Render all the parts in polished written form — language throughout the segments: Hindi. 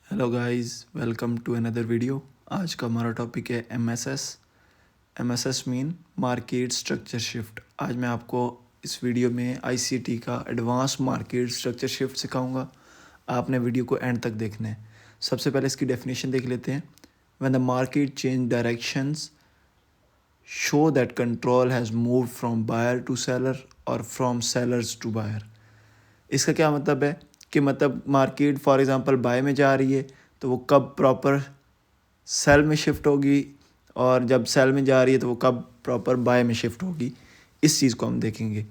Hello guys, welcome to another video. आज का हमारा टॉपिक है MSS mean market structure shift. आज मैं आपको इस वीडियो में आईसीटी का एडवांस मार्केट स्ट्रक्चर शिफ्ट सिखाऊंगा। आपने वीडियो को एंड तक देखना है। सबसे पहले इसकी डेफिनेशन देख लेते हैं। When the market change directions show that control has moved from buyer to seller और फ्रॉम सेलर्स टू बायर। इसका क्या मतलब है कि मतलब मार्केट फॉर एग्ज़ाम्पल बाय में जा रही है तो वो कब प्रॉपर सेल में शिफ्ट होगी, और जब सेल में जा रही है तो वो कब प्रॉपर बाय में शिफ्ट होगी। इस चीज़ को हम देखेंगे।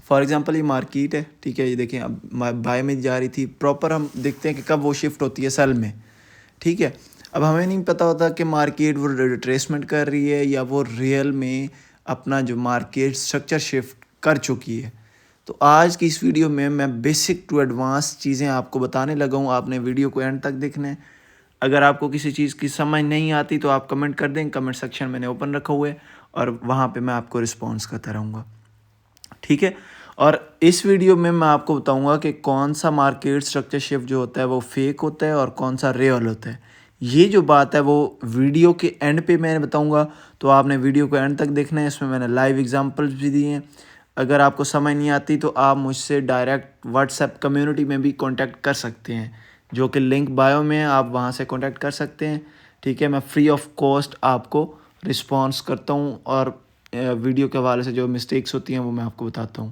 फॉर एग्ज़ाम्पल ये मार्केट है, ठीक है, ये देखें अब बाय में जा रही थी, प्रॉपर हम देखते हैं कि कब वो शिफ्ट होती है सेल में। ठीक है, अब हमें नहीं पता होता कि मार्केट वो रिट्रेसमेंट कर रही है या वो रियल में अपना जो मार्केट स्ट्रक्चर शिफ्ट कर चुकी है। तो आज की इस वीडियो में मैं बेसिक टू एडवांस चीज़ें आपको बताने लगा हूँ। आपने वीडियो को एंड तक देखना है। अगर आपको किसी चीज़ की समझ नहीं आती तो आप कमेंट कर दें। कमेंट सेक्शन मैंने ओपन रखा हुआ है और वहाँ पे मैं आपको रिस्पॉन्स करता रहूँगा। ठीक है, और इस वीडियो में मैं आपको बताऊंगा कि कौन सा मार्केट स्ट्रक्चर शिफ्ट जो होता है वो फेक होता है और कौन सा रियल होता है। ये जो बात है वो वीडियो के एंड पे मैं बताऊंगा, तो आपने वीडियो को एंड तक देखना है। इसमें मैंने लाइव एग्जांपल्स भी दिए हैं। अगर आपको समझ नहीं आती तो आप मुझसे डायरेक्ट व्हाट्सएप कम्युनिटी में भी कांटेक्ट कर सकते हैं, जो कि लिंक बायो में है, आप वहाँ से कांटेक्ट कर सकते हैं। ठीक है, मैं फ्री ऑफ कॉस्ट आपको रिस्पॉन्स करता हूँ और वीडियो के हवाले से जो मिस्टेक्स होती हैं वो मैं आपको बताता हूँ।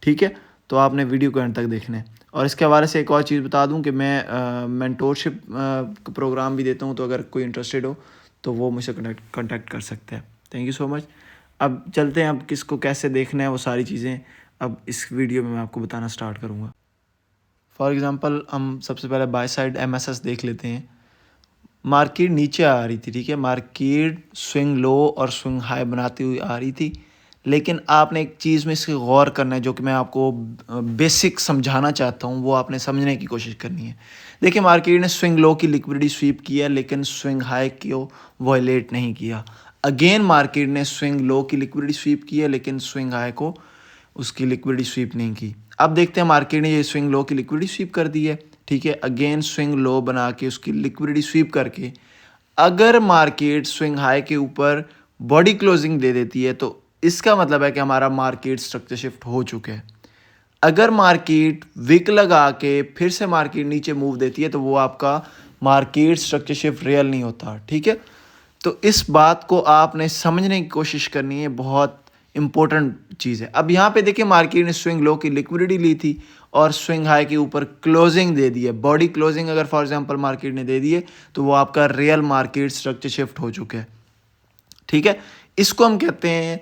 ठीक है, तो आपने वीडियो को एंड तक देखना है। और इसके हवाले से एक और चीज़ बता दूं कि मैं मेंटोरशिप प्रोग्राम भी देता हूं, तो अगर कोई इंटरेस्टेड हो तो वो मुझसे कांटेक्ट कर सकते हैं। Thank you so much. अब चलते हैं, अब किसको कैसे देखना है वो सारी चीज़ें अब इस वीडियो में मैं आपको बताना स्टार्ट करूँगा। फॉर एग्ज़ाम्पल हम सबसे पहले बाय साइड एमएसएस देख लेते हैं। मार्केट नीचे आ रही थी, ठीक है, मार्केट स्विंग लो और स्विंग हाई बनाती हुई आ रही थी। लेकिन आपने एक चीज़ में इसके गौर करना है, जो कि मैं आपको बेसिक समझाना चाहता हूँ, वो आपने समझने की कोशिश करनी है। देखिए, मार्केट ने स्विंग लो की लिक्विडिटी स्वीप किया लेकिन स्विंग हाई को वायलेट नहीं किया। अगेन मार्केट ने स्विंग लो की लिक्विडिटी स्वीप की है लेकिन स्विंग हाई को उसकी लिक्विडिटी स्वीप नहीं की। अब देखते हैं, मार्केट ने ये स्विंग लो की लिक्विडिटी स्वीप कर दी है। ठीक है, अगेन स्विंग लो बना के उसकी लिक्विडिटी स्वीप करके अगर मार्केट स्विंग हाई के ऊपर बॉडी क्लोजिंग दे देती है तो इसका मतलब है कि हमारा मार्केट स्ट्रक्चर शिफ्ट हो चुका है। अगर मार्केट विक लगा के फिर से मार्केट नीचे मूव देती है तो वो आपका मार्केट स्ट्रक्चर शिफ्ट रियल नहीं होता। ठीक है, तो इस बात को आपने समझने की कोशिश करनी है, बहुत इंपॉर्टेंट चीज़ है। अब यहाँ पे देखिए, मार्केट ने स्विंग लो की लिक्विडिटी ली थी और स्विंग हाई के ऊपर क्लोजिंग दे दी है। बॉडी क्लोजिंग अगर फॉर एग्जांपल मार्केट ने दे दी है तो वो आपका रियल मार्केट स्ट्रक्चर शिफ्ट हो चुका है। ठीक है, इसको हम कहते हैं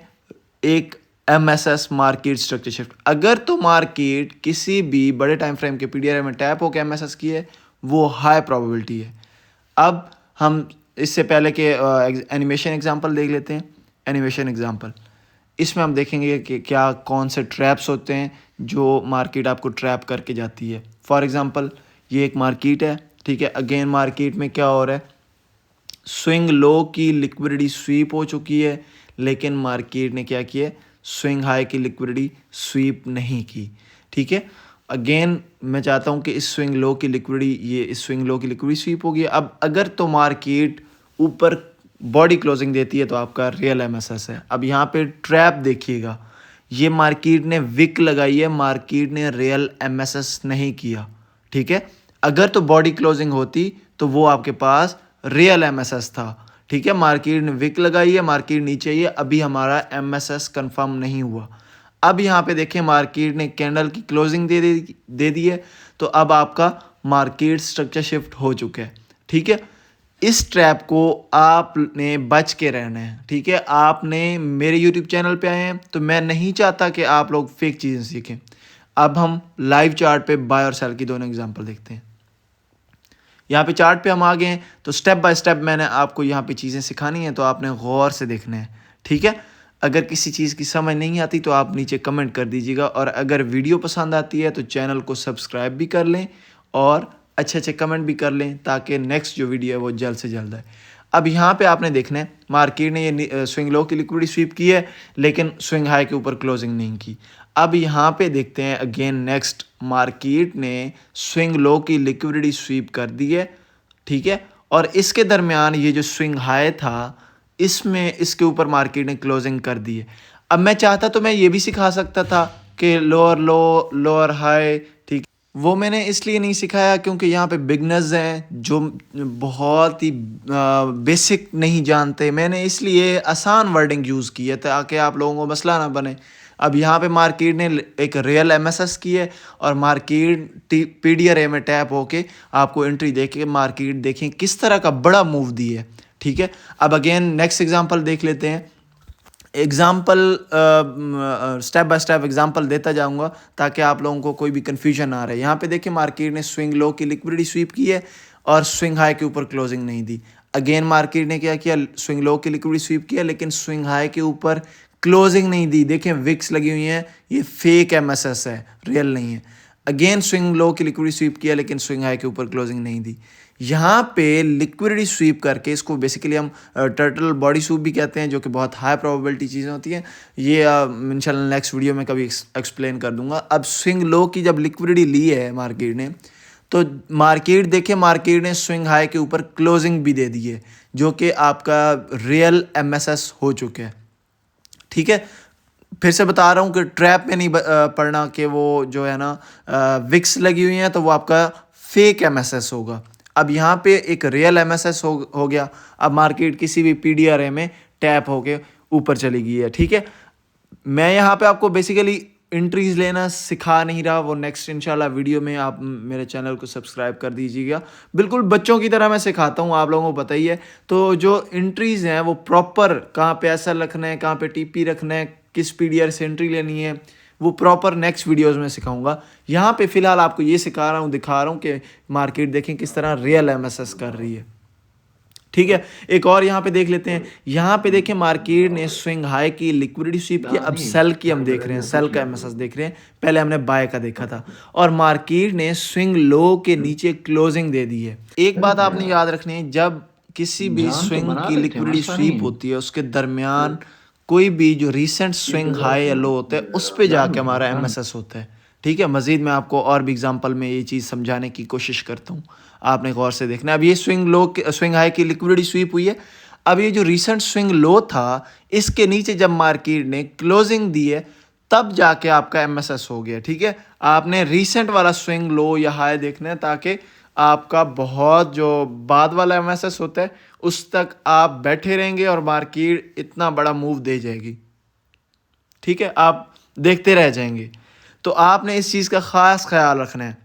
एक एमएसएस मार्केट स्ट्रक्चर शिफ्ट। अगर तो मार्केट किसी भी बड़े टाइम फ्रेम के पीडीआर में टैप होकर एमएसएस की है, वो हाई प्रोबेबिलिटी है। अब हम इससे पहले के एनिमेशन एग्जांपल देख लेते हैं। एनिमेशन एग्जांपल, इसमें हम देखेंगे कि क्या कौन से ट्रैप्स होते हैं जो मार्केट आपको ट्रैप करके जाती है। फॉर एग्जांपल, ये एक मार्केट है, ठीक है, अगेन मार्केट में क्या हो रहा है, स्विंग लो की लिक्विडिटी स्वीप हो चुकी है लेकिन मार्केट ने क्या किया, स्विंग हाई की लिक्विडिटी स्वीप नहीं की। ठीक है, अगेन मैं चाहता हूं कि इस स्विंग लो की लिक्विडिटी, ये इस स्विंग लो की लिक्विडिटी स्वीप होगी। अब अगर तो मार्केट ऊपर बॉडी क्लोजिंग देती है तो आपका रियल एमएसएस है। अब यहाँ पे ट्रैप देखिएगा, ये मार्केट ने विक लगाई है, मार्केट ने रियल एमएसएस नहीं किया। ठीक है, अगर तो बॉडी क्लोजिंग होती तो वो आपके पास रियल एमएसएस था। ठीक है, मार्केट ने विक लगाई है, मार्केट नीचे ही है, अभी हमारा एमएसएस कंफर्म नहीं हुआ। अब यहाँ पे देखें, मार्केट ने कैंडल की क्लोजिंग दे दी है, तो अब आपका मार्केट स्ट्रक्चर शिफ्ट हो चुका है। ठीक है, इस ट्रैप को आपने बच के रहना है। ठीक है, आपने मेरे यूट्यूब चैनल पे आए हैं तो मैं नहीं चाहता कि आप लोग फेक चीज़ें सीखें। अब हम लाइव चार्ट पे बाय और सेल की दोनों एग्जांपल देखते हैं। यहाँ पे चार्ट पे हम आ गए हैं तो स्टेप बाय स्टेप मैंने आपको यहाँ पे चीज़ें सिखानी है, तो आपने गौर से देखना है। ठीक है, अगर किसी चीज़ की समझ नहीं आती तो आप नीचे कमेंट कर दीजिएगा, और अगर वीडियो पसंद आती है तो चैनल को सब्सक्राइब भी कर लें और अच्छे अच्छे कमेंट भी कर लें, ताकि नेक्स्ट जो वीडियो है वो जल्द से जल्द आए। अब यहाँ पे आपने देखना है, मार्केट ने ये स्विंग लो की लिक्विडिटी स्वीप की है लेकिन स्विंग हाई के ऊपर क्लोजिंग नहीं की। अब यहाँ पे देखते हैं, अगेन नेक्स्ट मार्केट ने स्विंग लो की लिक्विडिटी स्वीप कर दी है ठीक है। और इसके दरमियान ये जो स्विंग हाई था, इसमें इसके ऊपर मार्केट ने क्लोजिंग कर दी है। अब मैं चाहता तो मैं ये भी सिखा सकता था कि लोअर लो, लोअर हाई, ठीक। वो मैंने इसलिए नहीं सिखाया क्योंकि यहाँ पे बिगनर्स हैं जो बहुत ही बेसिक नहीं जानते। मैंने इसलिए आसान वर्डिंग यूज़ की है ताकि आप लोगों को मसला ना बने। अब यहाँ पे मार्केट ने एक रियल एमएसएस की है और मार्केट पीडीआरए में टैप होके आपको एंट्री देके मार्केट देखें किस तरह का बड़ा मूव दी है, ठीक है। अब अगेन नेक्स्ट एग्जांपल देख लेते हैं। Example step by step example देता जाऊंगा ताकि आप लोगों को कोई भी कन्फ्यूजन ना रहे। यहाँ पे देखिए मार्केट ने स्विंग लो की लिक्विडिटी स्वीप की है और स्विंग हाई के ऊपर क्लोजिंग नहीं दी। अगेन मार्केट ने क्या किया, स्विंग लो की लिक्विडिटी स्वीप किया लेकिन स्विंग हाई के ऊपर क्लोजिंग नहीं दी। देखें विक्स लगी हुई हैं, ये फेक एमएसएस है, रियल नहीं है। अगेन स्विंग लो की लिक्विडिटी स्वीप किया लेकिन स्विंग हाई के ऊपर क्लोजिंग नहीं दी। यहाँ पे लिक्विडिटी स्वीप करके, इसको बेसिकली हम टर्टल बॉडी स्वीप भी कहते हैं, जो कि बहुत हाई प्रोबेबिलिटी चीज़ें होती हैं। ये इंशाल्लाह नेक्स्ट वीडियो में कभी एक्सप्लेन कर दूंगा। अब स्विंग लो की जब लिक्विडिटी ली है मार्केट ने, तो मार्केट देखिए मार्केट ने स्विंग हाई के ऊपर क्लोजिंग भी दे दी है, जो कि आपका रियल एमएसएस हो चुके हैं, ठीक है। फिर से बता रहा हूँ कि ट्रैप में नहीं पड़ना कि वो जो है ना विक्स लगी हुई हैं तो वो आपका फेक एमएसएस होगा। अब यहाँ पे एक रियल एमएसएस हो गया। अब मार्केट किसी भी पीडीआरए में टैप होके ऊपर चली गई है, ठीक है। मैं यहाँ पे आपको बेसिकली एंट्रीज लेना सिखा नहीं रहा, वो नेक्स्ट इंशाल्लाह वीडियो में आप मेरे चैनल को सब्सक्राइब कर दीजिएगा। बिल्कुल बच्चों की तरह मैं सिखाता हूँ, आप लोगों को पता ही है। तो जो एंट्रीज हैं वो प्रॉपर कहाँ पे एसएल रखना है, कहाँ पे टीपी रखना है, किस पीडीआर से एंट्री लेनी है, वो प्रॉपर नेक्स्ट वीडियोज़ में सिखाऊंगा। यहाँ पे फिलहाल आपको ये सिखा रहा हूँ, दिखा रहा हूँ कि मार्केट देखें किस तरह रियल एमएसएस कर रही है, ठीक है। एक और यहाँ पे देख लेते हैं। यहाँ पे देखें मार्केट ने स्विंग हाई की लिक्विडिटी स्वीप की, अब सेल की हम देख रहे हैं, सेल का एमएसएस देख रहे हैं। पहले हमने बाय का देखा था और मार्केट ने स्विंग लो के नीचे क्लोजिंग दे दी है। एक बात आपने याद रखनी है, जब किसी भी स्विंग की लिक्विडिटी स्वीप होती है उसके दरमियान कोई भी जो रिसेंट स्विंग हाई या लो होता है उस पे जाके हमारा एमएसएस होता है, ठीक है। मजीद मैं आपको और भी एग्जांपल में ये चीज़ समझाने की कोशिश करता हूँ, आपने गौर से देखना। अब ये स्विंग हाई की लिक्विडिटी स्वीप हुई है। अब ये जो रिसेंट स्विंग लो था इसके नीचे जब मार्केट ने क्लोजिंग दी है तब जाके आपका एमएसएस हो गया, ठीक है। आपने रिसेंट वाला स्विंग लो या हाई देखना है ताकि आपका बहुत जो बाद वाला एमएसएस होता है उस तक आप बैठे रहेंगे और मार्केट इतना बड़ा मूव दे जाएगी, ठीक है, आप देखते रह जाएंगे। तो आपने इस चीज़ का ख़ास ख्याल रखना है।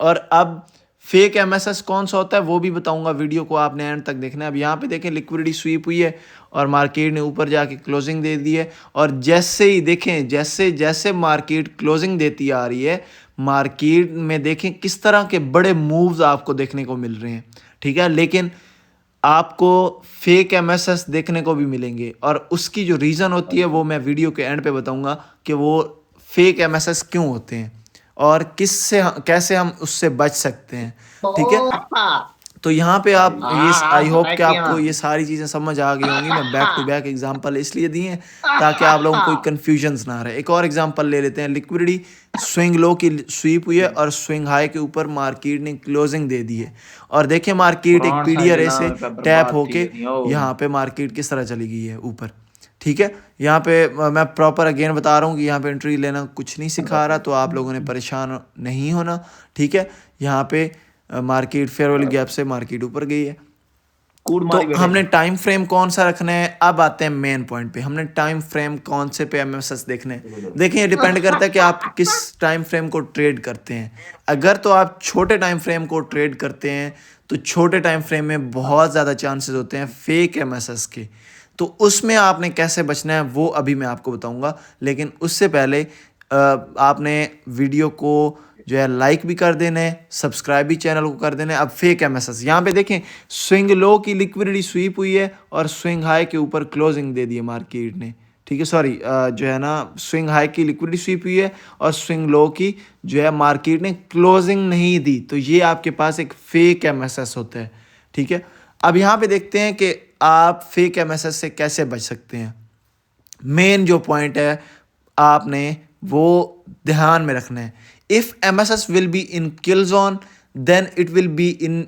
और अब फेक एमएसएस कौन सा होता है वो भी बताऊंगा, वीडियो को आपने एंड तक देखना है। अब यहाँ पे देखें लिक्विडिटी स्वीप हुई है और मार्केट ने ऊपर जाके क्लोजिंग दे दी है। और जैसे ही देखें जैसे जैसे मार्केट क्लोजिंग देती आ रही है, मार्केट में देखें किस तरह के बड़े मूव्स आपको देखने को मिल रहे हैं, ठीक है। लेकिन आपको फेक एमएसएस देखने को भी मिलेंगे और उसकी जो रीज़न होती है वो मैं वीडियो के एंड पे बताऊंगा कि वो फेक एमएसएस क्यों होते हैं और कैसे हम उससे बच सकते हैं, ठीक है। तो यहाँ पे आप ये आई होप कि आपको ये सारी चीज़ें समझ आ गई होंगी। मैं बैक टू बैक एग्जांपल इसलिए दिए हैं ताकि आप लोगों को कोई कन्फ्यूजन्स ना रहे। एक और एग्जांपल ले लेते हैं। लिक्विडिटी स्विंग लो की स्वीप हुई है और स्विंग हाई के ऊपर मार्केट ने क्लोजिंग दे दी है और देखिए मार्केट एक पीडीआरए से टैप होके यहाँ पे मार्केट किस तरह चली गई है ऊपर, ठीक है। यहाँ पे मैं प्रॉपर अगेन बता रहा हूँ कि यहाँ पे एंट्री लेना कुछ नहीं सिखा रहा, तो आप लोगों ने परेशान नहीं होना, ठीक है। यहाँ पे मार्केट फेयर वाली गैप से मार्केट ऊपर गई है। तो हमने टाइम फ्रेम कौन सा रखना है, अब आते हैं मेन पॉइंट पे। हमने टाइम फ्रेम कौन से पे एमएसएस देखने हैं। देखिए ये डिपेंड करता है कि आप किस टाइम फ्रेम को ट्रेड करते हैं। अगर तो आप छोटे टाइम फ्रेम को ट्रेड करते हैं तो छोटे टाइम फ्रेम में बहुत ज़्यादा चांसेस होते हैं फेक एमएसएस के, तो उसमें आपने कैसे बचना है वो अभी मैं आपको बताऊंगा। लेकिन उससे पहले आपने वीडियो को जो है लाइक भी कर देना है, सब्सक्राइब भी चैनल को कर देना है। अब फेक एमएसएस यहाँ पे देखें स्विंग लो की लिक्विडिटी स्वीप हुई है और स्विंग हाई के ऊपर क्लोजिंग दे दी है मार्केट ने, ठीक है। सॉरी जो है ना स्विंग हाई की लिक्विडिटी स्वीप हुई है और स्विंग लो की जो है मार्केट ने क्लोजिंग नहीं दी, तो ये आपके पास एक फेक एमएसएस होता है, ठीक है। अब यहाँ पे देखते हैं कि आप फेक एमएसएस से कैसे बच सकते हैं। मेन जो पॉइंट है आपने वो ध्यान में रखना है। If MSS will be in kill zone then it will be in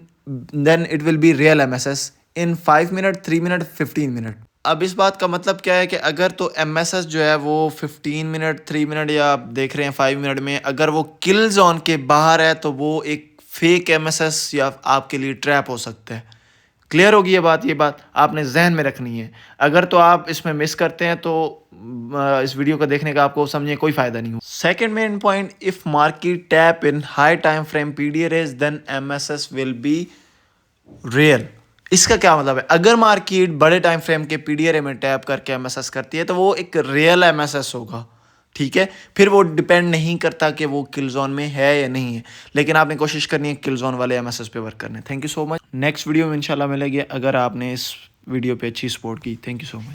then it will be real MSS in 5 minute, 3 minute, 15 minute. अब इस बात का मतलब क्या है कि अगर तो MSS जो है वो 15 मिनट, 3 मिनट या आप देख रहे हैं 5 मिनट में, अगर वो किल जोन के बाहर है तो वो एक फेक MSS या आपके लिए ट्रैप हो सकता है। क्लियर होगी ये बात आपने जहन में रखनी है। अगर तो आप इसमें मिस करते हैं तो इस वीडियो को देखने का आपको समझिए कोई फ़ायदा नहीं हो। Second main point, if market tap in high time frame PDA range then MSS will be real. इसका क्या मतलब है, अगर मार्केट बड़े टाइम फ्रेम के पीडीए में टैप करके MSS करती है तो वो एक रियल MSS होगा, ठीक है। फिर वो डिपेंड नहीं करता कि वो किल जोन में है या नहीं है, लेकिन आपने कोशिश करनी है किल जोन वाले MSS पे वर्क करने। Thank you so much. Next video में इंशाल्लाह मिलेंगे अगर आपने इस वीडियो पे अच्छी सपोर्ट की। Thank you so much.